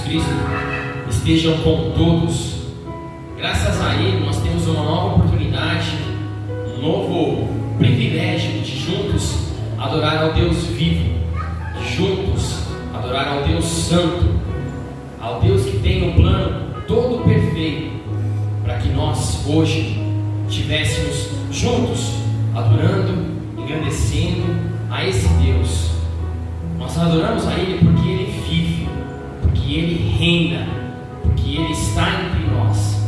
Cristo estejam com todos. Graças a Ele nós temos uma nova oportunidade, um novo privilégio de juntos adorar ao Deus vivo, de juntos adorar ao Deus santo, ao Deus que tem um plano todo perfeito para que nós hoje estivéssemos juntos adorando, engrandecendo a esse Deus. Nós adoramos a Ele porque Ele vive, porque Ele reina, porque Ele está entre nós,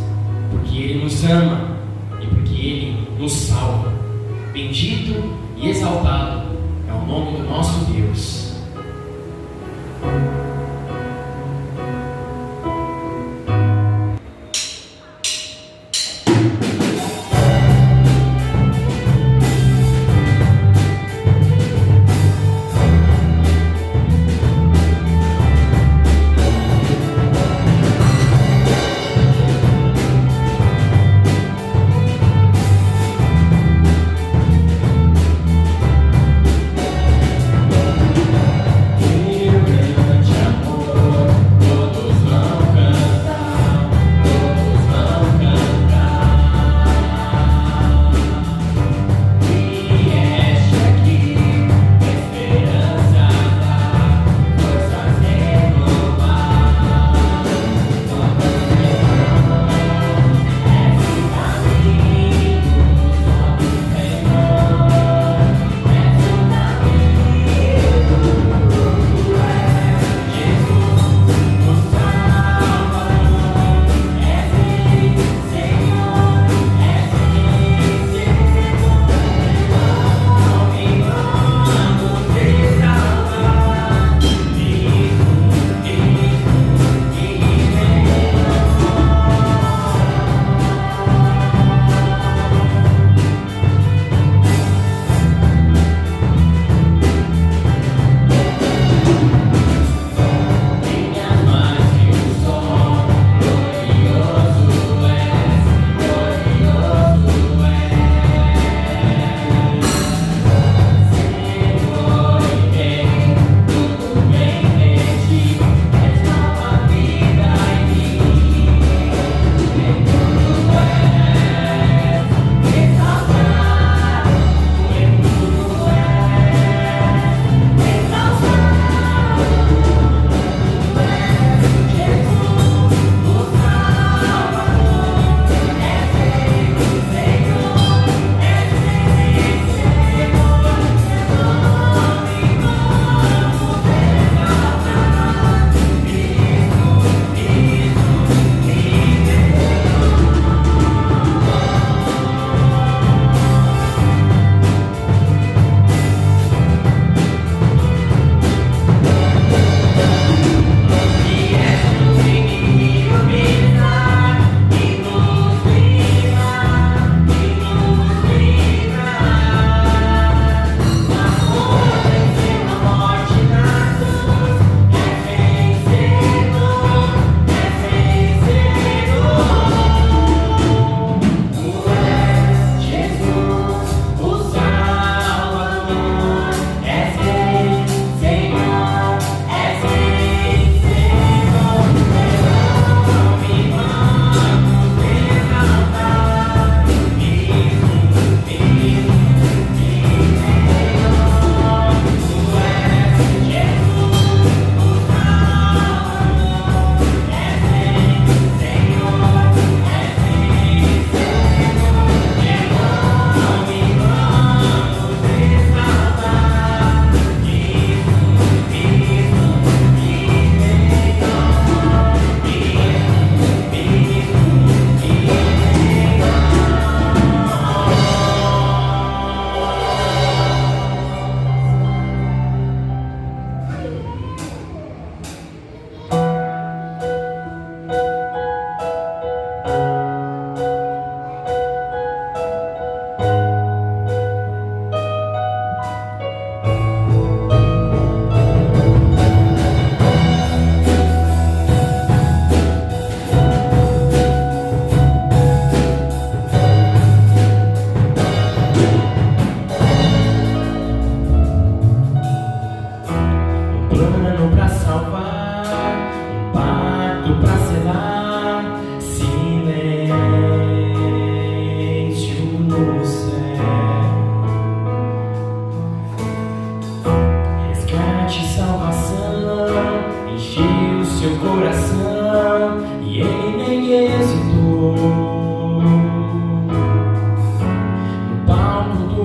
porque Ele nos ama e porque Ele nos salva. Bendito e exaltado é o nome do nosso Deus. Eu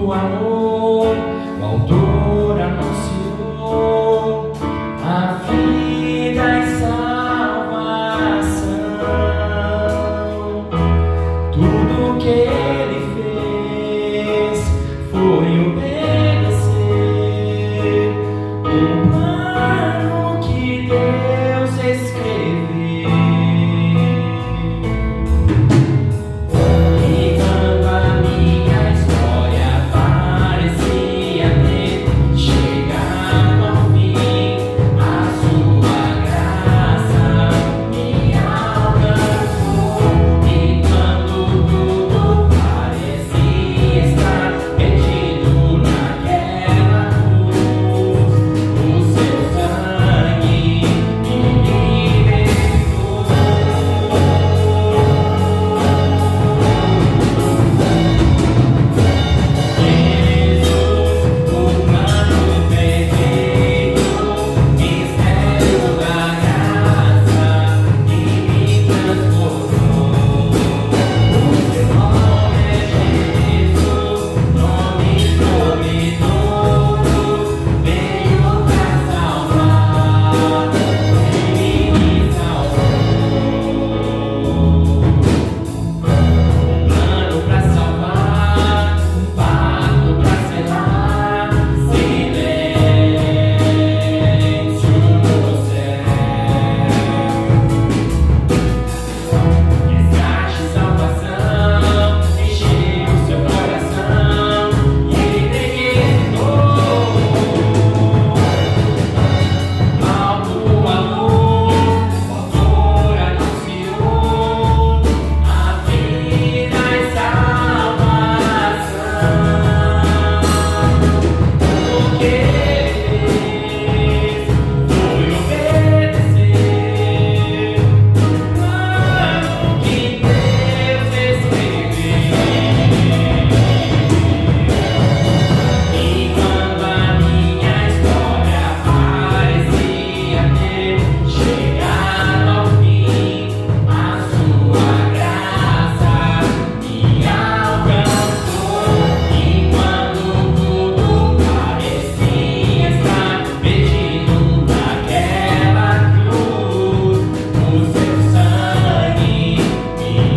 do amor, o autor anunciou a vida e salvação. Tudo que ele fez foi obedecer o plano que Deus escreveu. E quando a minha história parecia ter chegado ao fim, a sua graça me alcançou. E quando tudo parecia estar perdido naquela cruz, o seu sangue me libertou. Jesus, o plano perfeito, mistério da graça que me transformou. O seu nome é Jesus, nome sobre todos, veio pra salvar, ele me salvou. Plano pra salvar, pacto pra selar, silêncio no céu. Resgate e salvação, encheu o seu coração e ele requisitou. Alto do amor, o autor anunciou a vida e salvação. O que ele fez foi obedecer o plano que Deus escreveu. E quando a minha história parecia ter chegado ao fim, a sua graça me alcançou. E quando tudo parecia estar perdido naquela cruz, o seu sangue me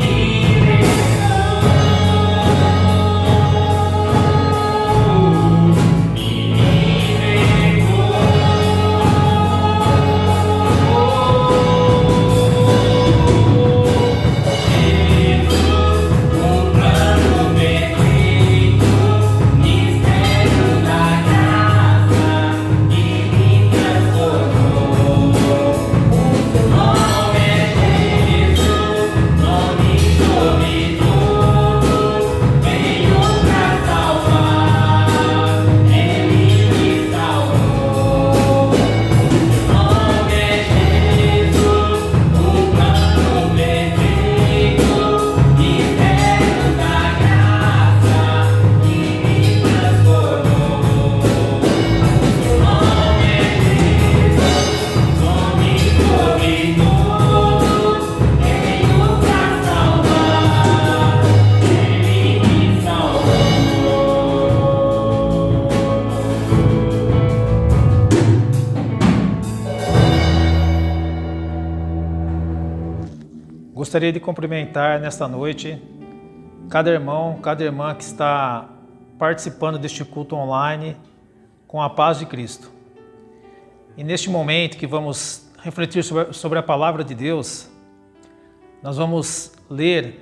Gostaria de cumprimentar nesta noite cada irmão, cada irmã que está participando deste culto online com a paz de Cristo. E neste momento que vamos refletir sobre a palavra de Deus, nós vamos ler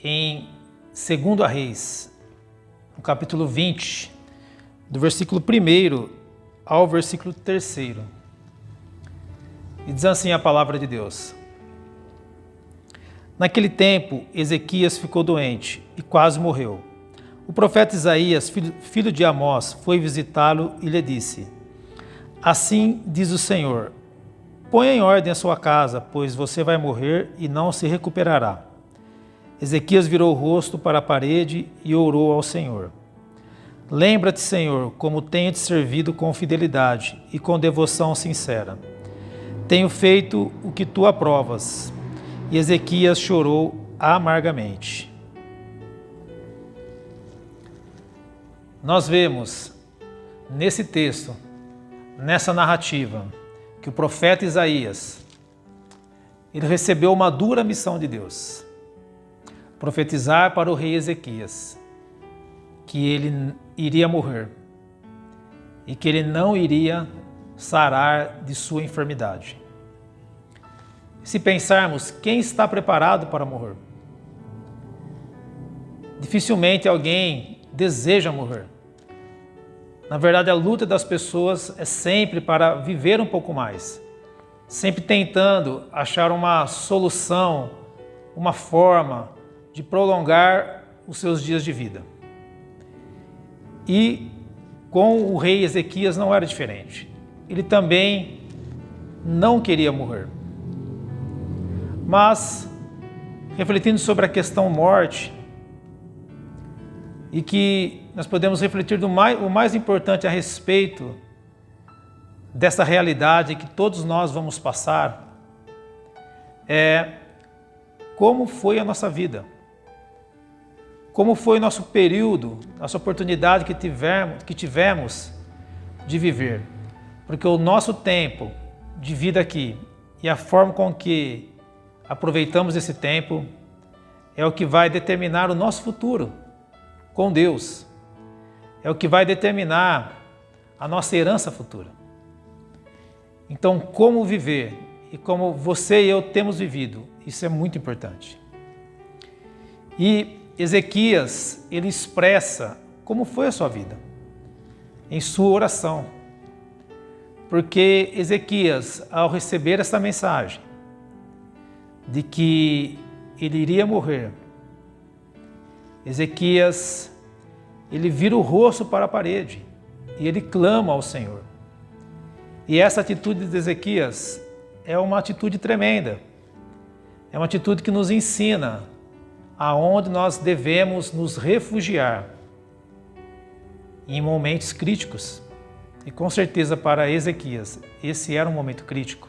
em 2 Reis, no capítulo 20, do versículo 1 ao versículo 3. E diz assim a palavra de Deus. Naquele tempo, Ezequias ficou doente e quase morreu. O profeta Isaías, filho de Amós, foi visitá-lo e lhe disse: Assim diz o Senhor, ponha em ordem a sua casa, pois você vai morrer e não se recuperará. Ezequias virou o rosto para a parede e orou ao Senhor. Lembra-te, Senhor, como tenho te servido com fidelidade e com devoção sincera. Tenho feito o que tu aprovas. E Ezequias chorou amargamente. nós vemos nesse texto, nessa narrativa, que o profeta Isaías, ele recebeu uma dura missão de Deus, profetizar para o rei Ezequias que ele iria morrer e que ele não iria sarar de sua enfermidade. Se pensarmos, quem está preparado para morrer? Dificilmente alguém deseja morrer. Na verdade, a luta das pessoas é sempre para viver um pouco mais, sempre tentando achar uma solução, uma forma de prolongar os seus dias de vida. E com o rei Ezequias não era diferente. Ele também não queria morrer. Mas, refletindo sobre a questão morte, e que nós podemos refletir o mais importante a respeito dessa realidade que todos nós vamos passar, é como foi a nossa vida, como foi o nosso período, nossa oportunidade que tivemos de viver. Porque o nosso tempo de vida aqui e a forma com que aproveitamos esse tempo é o que vai determinar o nosso futuro com Deus. É o que vai determinar a nossa herança futura. Então, como viver e como você e eu temos vivido, isso é muito importante. E Ezequias, ele expressa como foi a sua vida em sua oração. Porque Ezequias, ao receber essa mensagem de que ele iria morrer, Ezequias, ele vira o rosto para a parede e ele clama ao Senhor. E essa atitude de Ezequias é uma atitude tremenda. É uma atitude que nos ensina aonde nós devemos nos refugiar em momentos críticos. E com certeza para Ezequias, esse era um momento crítico.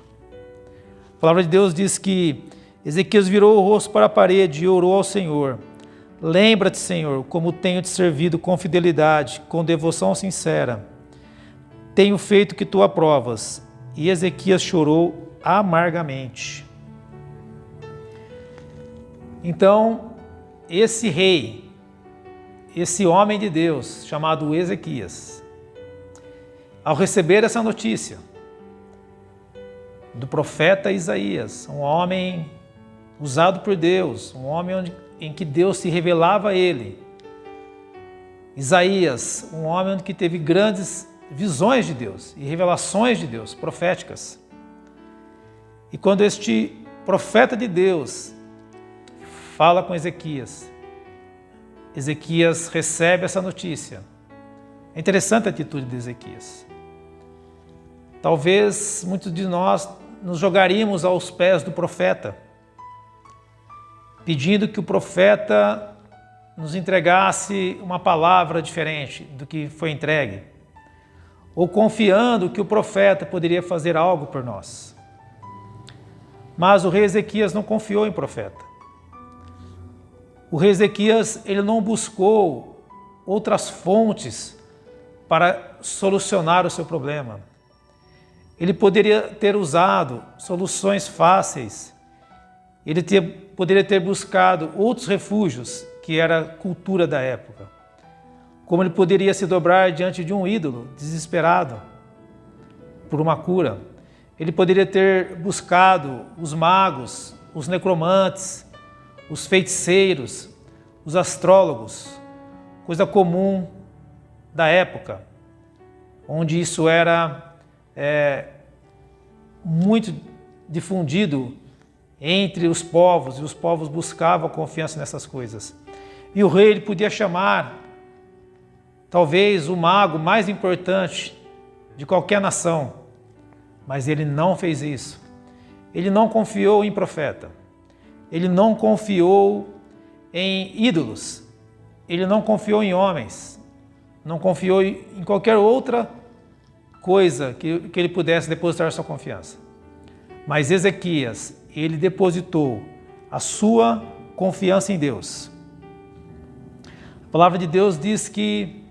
A palavra de Deus diz que Ezequias virou o rosto para a parede e orou ao Senhor. Lembra-te, Senhor, como tenho te servido com fidelidade, com devoção sincera. Tenho feito o que tu aprovas. E Ezequias chorou amargamente. Então, esse rei, esse homem de Deus, chamado Ezequias, ao receber essa notícia do profeta Isaías, um homem usado por Deus, um homem em que Deus se revelava a ele. Isaías, um homem que teve grandes visões de Deus e revelações de Deus, proféticas. E quando este profeta de Deus fala com Ezequias, Ezequias recebe essa notícia. É interessante a atitude de Ezequias. Talvez muitos de nós nos jogaríamos aos pés do profeta, pedindo que o profeta nos entregasse uma palavra diferente do que foi entregue, ou confiando que o profeta poderia fazer algo por nós. Mas o rei Ezequias não confiou em profeta. O rei Ezequias, ele não buscou outras fontes para solucionar o seu problema. Ele poderia ter usado soluções fáceis. Ele poderia ter buscado outros refúgios, que era a cultura da época. Como ele poderia se dobrar diante de um ídolo, desesperado por uma cura. Ele poderia ter buscado os magos, os necromantes, os feiticeiros, os astrólogos, coisa comum da época, onde isso era muito difundido entre os povos, e os povos buscavam confiança nessas coisas. E o rei ele podia chamar, talvez, o mago mais importante de qualquer nação, mas ele não fez isso. Ele não confiou em profeta, ele não confiou em ídolos, ele não confiou em homens, não confiou em qualquer outra coisa que ele pudesse depositar sua confiança. Mas Ezequias, ele depositou a sua confiança em Deus. A palavra de Deus diz que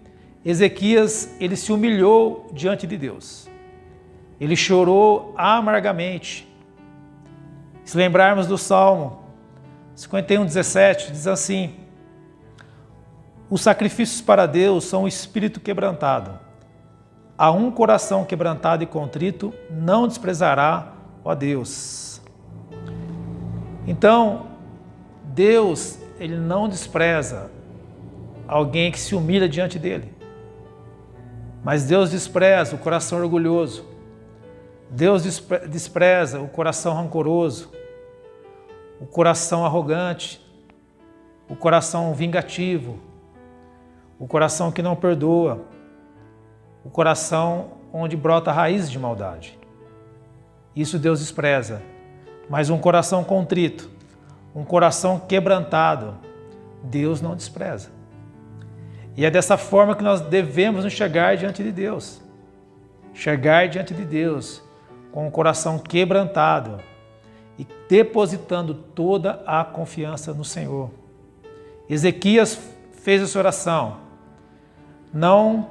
Ezequias, ele se humilhou diante de Deus. Ele chorou amargamente. Se lembrarmos do Salmo 51:17, diz assim: os sacrifícios para Deus são o espírito quebrantado. A um coração quebrantado e contrito não desprezará, ó Deus. Então, Deus, ele não despreza alguém que se humilha diante dele. Mas Deus despreza o coração orgulhoso. Deus despreza o coração rancoroso, o coração arrogante, o coração vingativo, o coração que não perdoa, o coração onde brota raízes de maldade. Isso Deus despreza. Mas um coração contrito, um coração quebrantado, Deus não despreza. E é dessa forma que nós devemos nos chegar diante de Deus. Chegar diante de Deus com o coração quebrantado e depositando toda a confiança no Senhor. Ezequias fez essa oração, não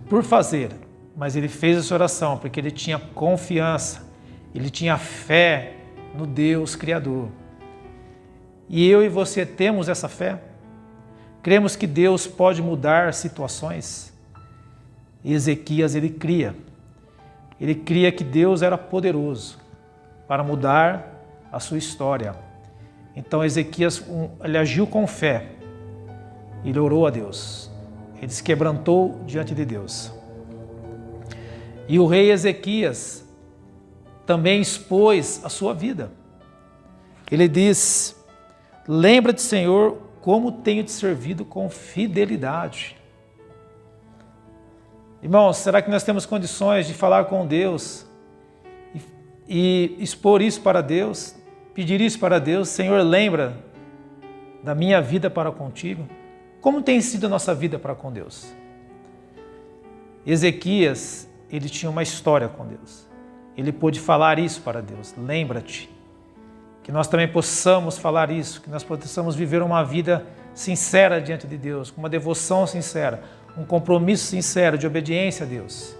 por fazer, mas ele fez essa oração porque ele tinha confiança, ele tinha fé no Deus Criador. E eu e você temos essa fé? Cremos que Deus pode mudar situações? E Ezequias, ele cria que Deus era poderoso para mudar a sua história. Então Ezequias, ele agiu com fé, ele orou a Deus, ele se quebrantou diante de Deus. E o rei Ezequias também expôs a sua vida. Ele diz: lembra-te, Senhor, como tenho te servido com fidelidade. Irmãos, será que nós temos condições de falar com Deus e expor isso para Deus, pedir isso para Deus? Senhor, lembra da minha vida para contigo? Como tem sido a nossa vida para com Deus? Ezequias, ele tinha uma história com Deus. Ele pôde falar isso para Deus. Lembra-te. Que nós também possamos falar isso, que nós possamos viver uma vida sincera diante de Deus, com uma devoção sincera, um compromisso sincero de obediência a Deus,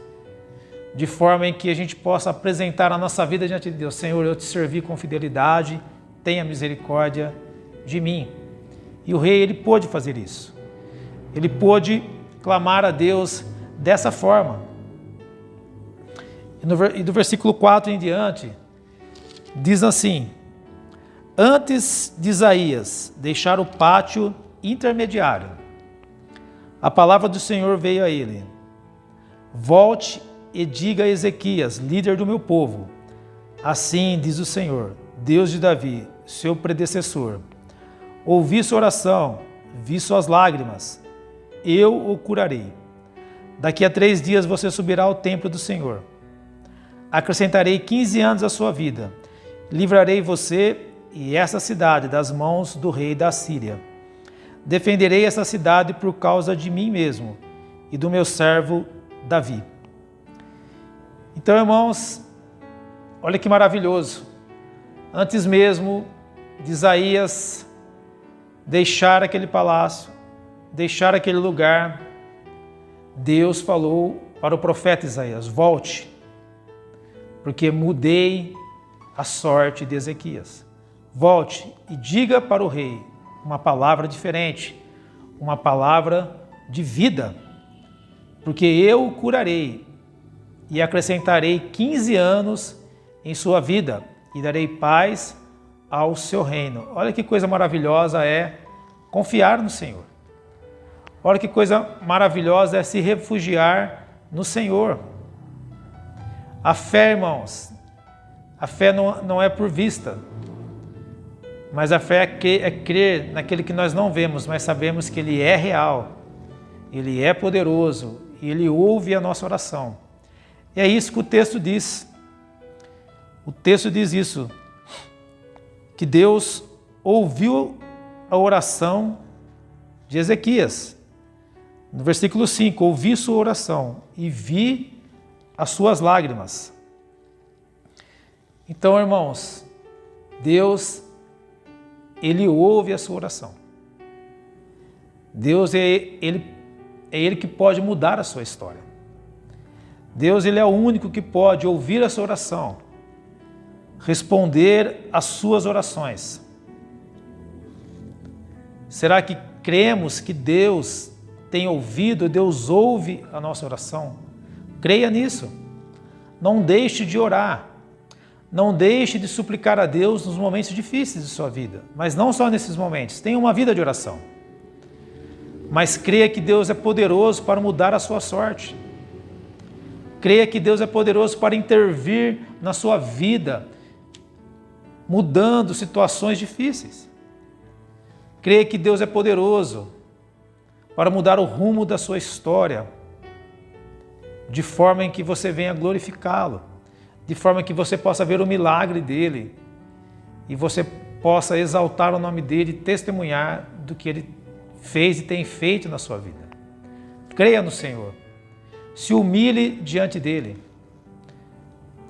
de forma em que a gente possa apresentar a nossa vida diante de Deus. Senhor, eu te servi com fidelidade, tenha misericórdia de mim. E o rei, ele pôde fazer isso. Ele pôde clamar a Deus dessa forma. E do versículo 4 em diante, diz assim: antes de Isaías deixar o pátio intermediário, a palavra do Senhor veio a ele: volte e diga a Ezequias, líder do meu povo, assim diz o Senhor, Deus de Davi, seu predecessor: ouvi sua oração, vi suas lágrimas, eu o curarei. Daqui a 3 dias você subirá ao templo do Senhor. Acrescentarei 15 anos à sua vida, livrarei você e essa cidade das mãos do rei da Síria. Defenderei essa cidade por causa de mim mesmo e do meu servo Davi. Então, irmãos, olha que maravilhoso. Antes mesmo de Isaías deixar aquele palácio, deixar aquele lugar, Deus falou para o profeta Isaías: volte, porque mudei a sorte de Ezequias. Volte e diga para o rei uma palavra diferente, uma palavra de vida, porque eu o curarei e acrescentarei 15 anos em sua vida e darei paz ao seu reino. Olha que coisa maravilhosa é confiar no Senhor. Olha que coisa maravilhosa é se refugiar no Senhor. A fé, irmãos, a fé não é por vista, mas a fé é crer naquele que nós não vemos, mas sabemos que Ele é real, Ele é poderoso e Ele ouve a nossa oração. E é isso que o texto diz. O texto diz isso, que Deus ouviu a oração de Ezequias. No versículo 5, ouvi sua oração e vi as suas lágrimas. Então, irmãos, Deus, Ele ouve a sua oração. Deus, Ele é Ele que pode mudar a sua história. Deus, Ele é o único que pode ouvir a sua oração, responder às suas orações. Será que cremos que Deus tem ouvido, Deus ouve a nossa oração? Creia nisso. Não deixe de orar. Não deixe de suplicar a Deus nos momentos difíceis de sua vida. Mas não só nesses momentos. Tenha uma vida de oração. Mas creia que Deus é poderoso para mudar a sua sorte. Creia que Deus é poderoso para intervir na sua vida, mudando situações difíceis. Creia que Deus é poderoso para mudar o rumo da sua história, de forma em que você venha glorificá-lo, de forma que você possa ver o milagre dele e você possa exaltar o nome dele e testemunhar do que ele fez e tem feito na sua vida. Creia no Senhor. Se humilhe diante dele.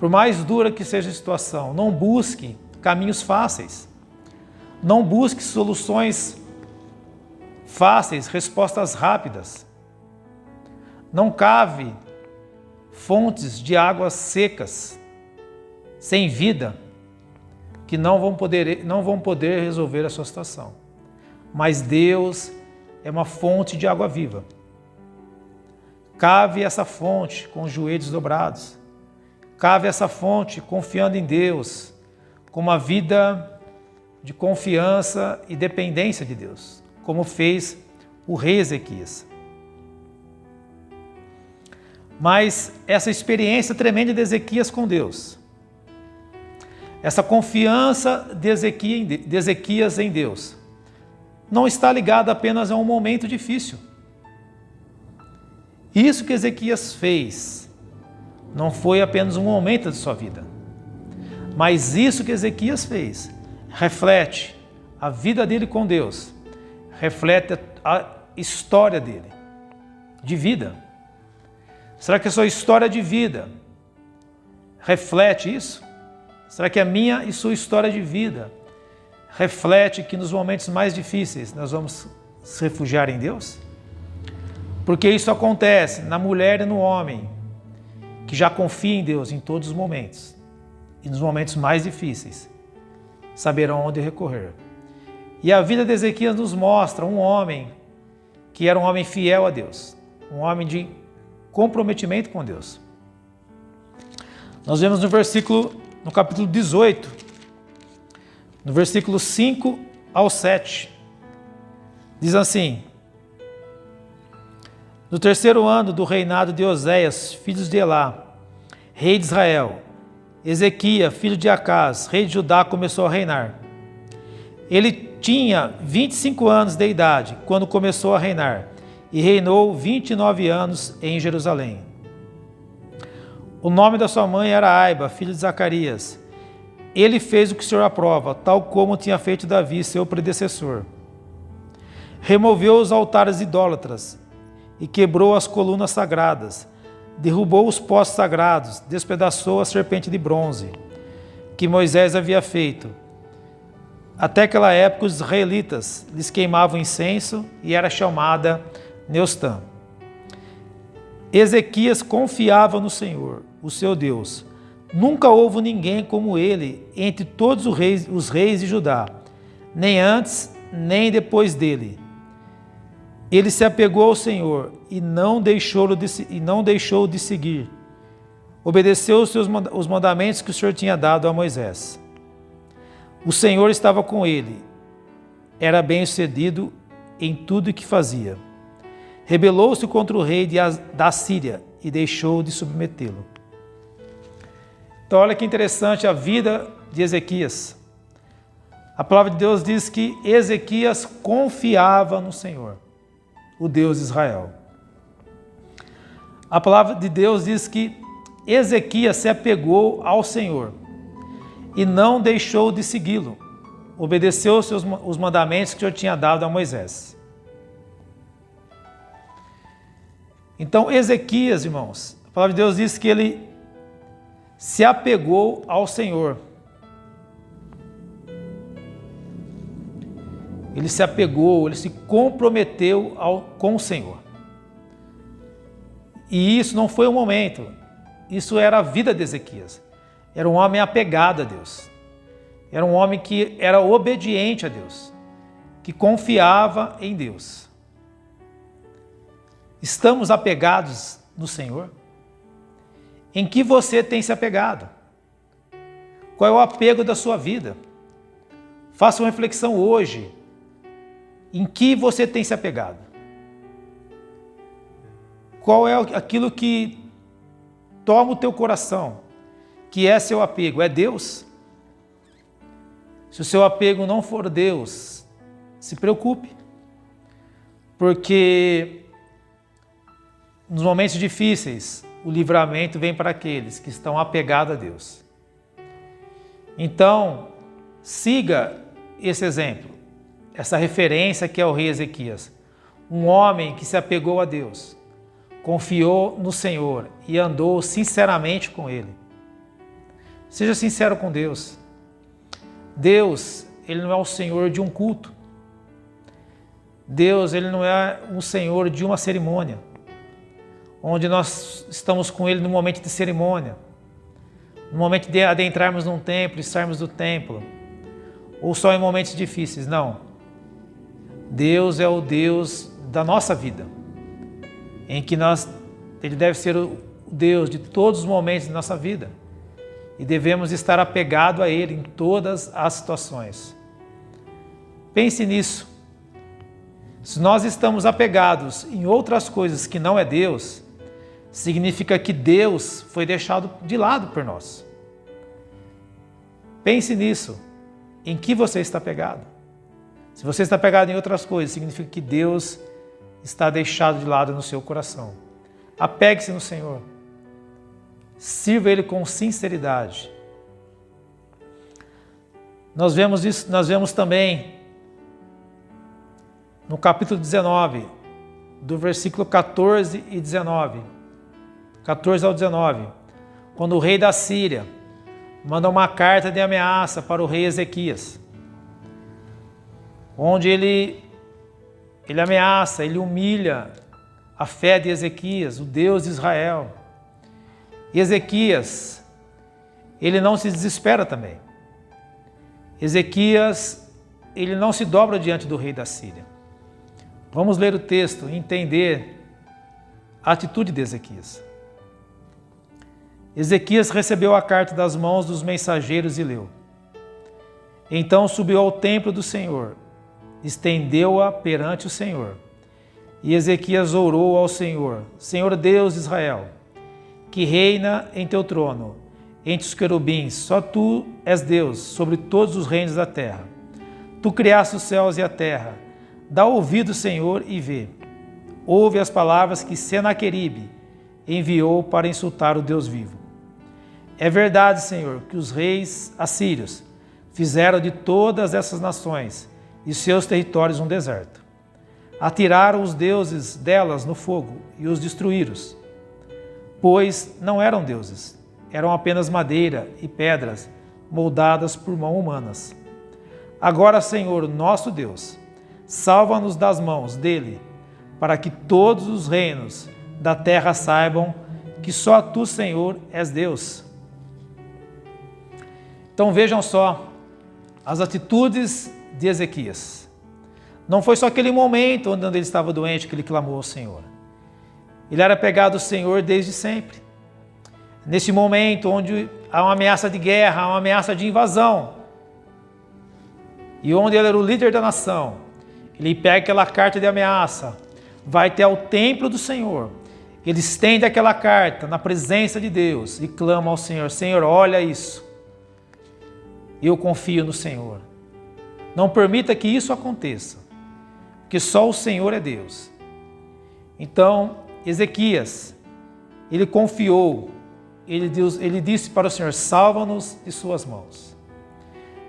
Por mais dura que seja a situação, não busque caminhos fáceis. Não busque soluções fáceis, respostas rápidas. Não cave fontes de águas secas, sem vida, que não vão poder resolver a sua situação. Mas Deus é uma fonte de água viva. Cave essa fonte com os joelhos dobrados. Cave essa fonte confiando em Deus, com uma vida de confiança e dependência de Deus, como fez o rei Ezequias. Mas essa experiência tremenda de Ezequias com Deus, essa confiança de Ezequias em Deus, não está ligada apenas a um momento difícil. Isso que Ezequias fez não foi apenas um momento de sua vida, mas isso que Ezequias fez reflete a vida dele com Deus, reflete a história dele, de vida. Será que a sua história de vida reflete isso? Será que a minha e sua história de vida reflete que nos momentos mais difíceis nós vamos se refugiar em Deus? Porque isso acontece na mulher e no homem que já confia em Deus em todos os momentos. E nos momentos mais difíceis saberão onde recorrer. E a vida de Ezequias nos mostra um homem que era um homem fiel a Deus, um homem de comprometimento com Deus. Nós vemos no capítulo 18, no versículo 5 ao 7, diz assim: no terceiro ano do reinado de Oséias, filho de Elá, rei de Israel, Ezequias, filho de Acaz, rei de Judá, começou a reinar. Ele tinha 25 anos de idade quando começou a reinar e reinou 29 anos em Jerusalém. O nome da sua mãe era Aiba, filho de Zacarias. Ele fez o que o Senhor aprova, tal como tinha feito Davi, seu predecessor. Removeu os altares idólatras e quebrou as colunas sagradas, derrubou os postes sagrados, despedaçou a serpente de bronze que Moisés havia feito. Até aquela época os israelitas lhes queimavam incenso e era chamada Neustã. Ezequias confiava no Senhor, o seu Deus. Nunca houve ninguém como ele entre todos os reis de Judá, nem antes nem depois dele. Ele se apegou ao Senhor e não deixou de seguir. Obedeceu os mandamentos que o Senhor tinha dado a Moisés. O Senhor estava com ele. Era bem-sucedido em tudo o que fazia. Rebelou-se contra o rei da Síria e deixou de submetê-lo. Então olha que interessante a vida de Ezequias. A palavra de Deus diz que Ezequias confiava no Senhor, o Deus de Israel. A palavra de Deus diz que Ezequias se apegou ao Senhor e não deixou de segui-lo. Obedeceu os mandamentos que o Senhor tinha dado a Moisés. Então Ezequias, irmãos, a palavra de Deus diz que ele se apegou ao Senhor. Ele se apegou, ele se comprometeu com o Senhor. E isso não foi um momento, isso era a vida de Ezequias. Era um homem apegado a Deus. Era um homem que era obediente a Deus, que confiava em Deus. Estamos apegados no Senhor? Em que você tem se apegado? Qual é o apego da sua vida? Faça uma reflexão hoje. Em que você tem se apegado? Qual é aquilo que toma o teu coração, que é seu apego? É Deus? Se o seu apego não for Deus, se preocupe, porque nos momentos difíceis, o livramento vem para aqueles que estão apegados a Deus. Então, siga esse exemplo, essa referência que é o rei Ezequias, um homem que se apegou a Deus, confiou no Senhor e andou sinceramente com Ele. Seja sincero com Deus. Deus, Ele não é o Senhor de um culto. Deus, Ele não é o Senhor de uma cerimônia, onde nós estamos com Ele no momento de cerimônia, no momento de adentrarmos num templo, estarmos no templo, ou só em momentos difíceis. Não. Deus é o Deus da nossa vida, em que Ele deve ser o Deus de todos os momentos de nossa vida e devemos estar apegados a Ele em todas as situações. Pense nisso. Se nós estamos apegados em outras coisas que não é Deus, significa que Deus foi deixado de lado por nós. Pense nisso. Em que você está apegado? Se você está apegado em outras coisas, significa que Deus está deixado de lado no seu coração. Apegue-se no Senhor. Sirva Ele com sinceridade. Nós vemos também no capítulo 19, do versículo 14 e 19, 14 ao 19, quando o rei da Síria manda uma carta de ameaça para o rei Ezequias, onde ele ameaça, ele humilha a fé de Ezequias, o Deus de Israel. E Ezequias, ele não se desespera também. Ezequias, ele não se dobra diante do rei da Síria. Vamos ler o texto e entender a atitude de Ezequias. Ezequias recebeu a carta das mãos dos mensageiros e leu. Então subiu ao templo do Senhor, estendeu-a perante o Senhor. E Ezequias orou ao Senhor: Senhor Deus de Israel, que reina em teu trono, entre os querubins, só tu és Deus sobre todos os reinos da terra. Tu criaste os céus e a terra. Dá ouvido, Senhor, e vê. Ouve as palavras que Senaqueribe enviou para insultar o Deus vivo. É verdade, Senhor, que os reis assírios fizeram de todas essas nações e seus territórios um deserto. Atiraram os deuses delas no fogo e os destruíram, pois não eram deuses, eram apenas madeira e pedras moldadas por mãos humanas. Agora, Senhor, nosso Deus, salva-nos das mãos dele, para que todos os reinos da terra saibam que só tu, Senhor, és Deus. Então vejam só as atitudes de Ezequias. Não foi só aquele momento onde ele estava doente que ele clamou ao Senhor. Ele era apegado ao Senhor desde sempre. Nesse momento onde há uma ameaça de guerra, há uma ameaça de invasão, e onde ele era o líder da nação, ele pega aquela carta de ameaça, vai até o templo do Senhor, ele estende aquela carta na presença de Deus e clama ao Senhor: Senhor, olha isso, eu confio no Senhor. Não permita que isso aconteça, porque só o Senhor é Deus. Então, Ezequias, ele confiou, ele disse para o Senhor: salva-nos de suas mãos.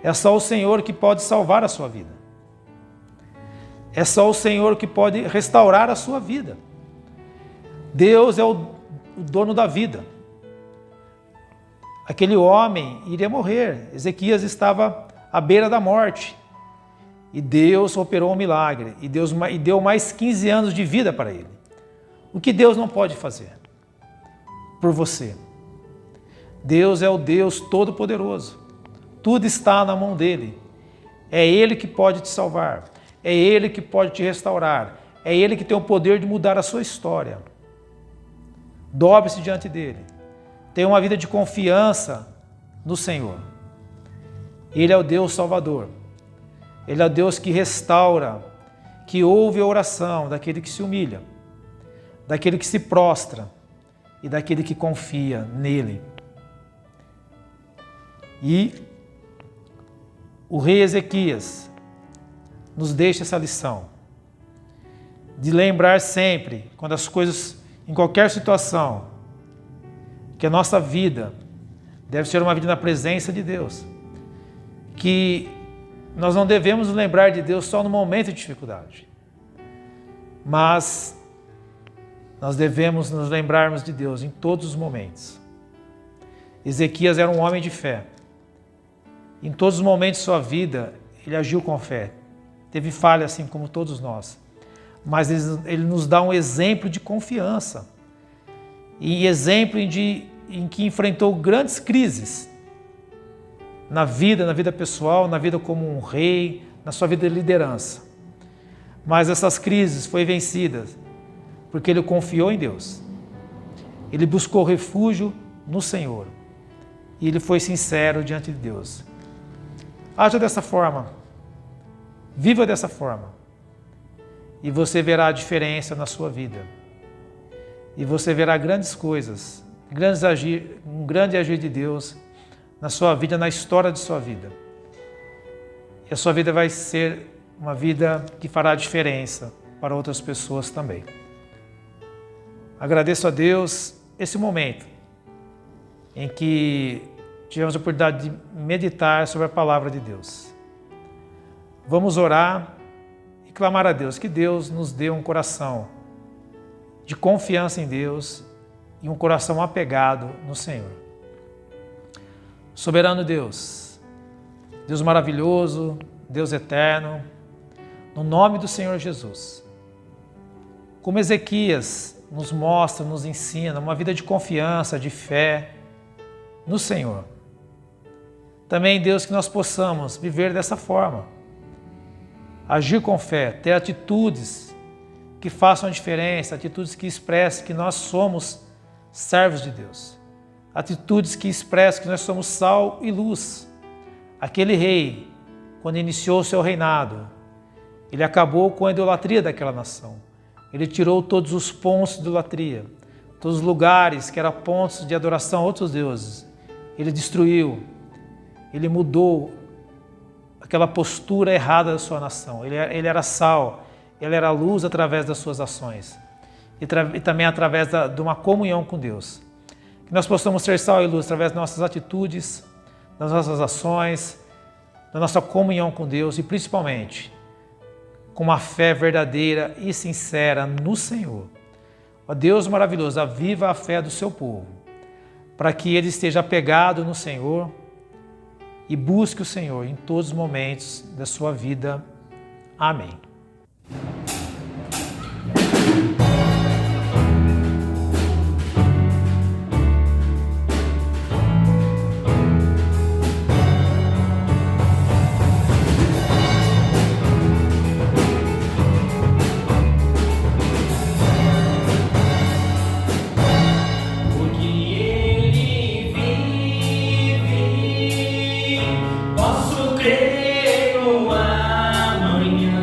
É só o Senhor que pode salvar a sua vida. É só o Senhor que pode restaurar a sua vida. Deus é o dono da vida. Aquele homem iria morrer. Ezequias estava à beira da morte. E Deus operou um milagre. E deu mais 15 anos de vida para ele. O que Deus não pode fazer? por você. Deus é o Deus Todo-Poderoso. Tudo está na mão dele. É ele que pode te salvar. É ele que pode te restaurar. É ele que tem o poder de mudar a sua história. Dobre-se diante dele. Tenha uma vida de confiança no Senhor. Ele é o Deus Salvador. Ele é o Deus que restaura, que ouve a oração daquele que se humilha, daquele que se prostra e daquele que confia nele. E o rei Ezequias nos deixa essa lição de lembrar sempre, quando as coisas, em qualquer situação, que a nossa vida deve ser uma vida na presença de Deus, que nós não devemos nos lembrar de Deus só no momento de dificuldade, mas nós devemos nos lembrarmos de Deus em todos os momentos. Ezequias era um homem de fé. Em todos os momentos de sua vida, ele agiu com fé. Teve falha, assim como todos nós. Mas ele nos dá um exemplo de confiança. E exemplo em que enfrentou grandes crises. Na vida pessoal, na vida como um rei, na sua vida de liderança. Mas essas crises foram vencidas porque ele confiou em Deus. Ele buscou refúgio no Senhor. E ele foi sincero diante de Deus. Haja dessa forma. Viva dessa forma. E você verá a diferença na sua vida. E você verá grandes coisas, um grande agir de Deus na sua vida, na história de sua vida. E a sua vida vai ser uma vida que fará diferença para outras pessoas também. Agradeço a Deus esse momento em que tivemos a oportunidade de meditar sobre a palavra de Deus. Vamos orar e clamar a Deus, que Deus nos dê um coração de confiança em Deus e um coração apegado no Senhor. Soberano Deus, Deus maravilhoso, Deus eterno, no nome do Senhor Jesus, como Ezequias nos mostra, nos ensina uma vida de confiança, de fé no Senhor. Também, Deus, que nós possamos viver dessa forma, agir com fé, ter atitudes que façam a diferença, atitudes que expressem que nós somos servos de Deus, atitudes que expressam que nós somos sal e luz. Aquele rei, quando iniciou o seu reinado, ele acabou com a idolatria daquela nação. Ele tirou todos os pontos de idolatria, todos os lugares que eram pontos de adoração a outros deuses. Ele destruiu, ele mudou aquela postura errada da sua nação. Ele era sal, ele era luz através das suas ações e também através de uma comunhão com Deus. Que nós possamos ser sal e luz através das nossas atitudes, das nossas ações, da nossa comunhão com Deus e principalmente com uma fé verdadeira e sincera no Senhor. Ó Deus maravilhoso, aviva a fé do seu povo, para que ele esteja apegado no Senhor e busque o Senhor em todos os momentos da sua vida. Amém. Posso crer no amanhã.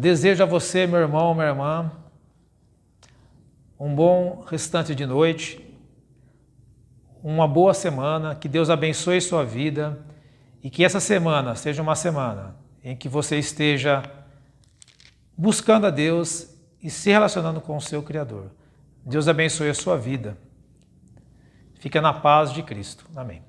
desejo a você, meu irmão, minha irmã, um bom restante de noite, uma boa semana, que Deus abençoe sua vida e que essa semana seja uma semana em que você esteja buscando a Deus e se relacionando com o seu Criador. Deus abençoe a sua vida. Fica na paz de Cristo. Amém.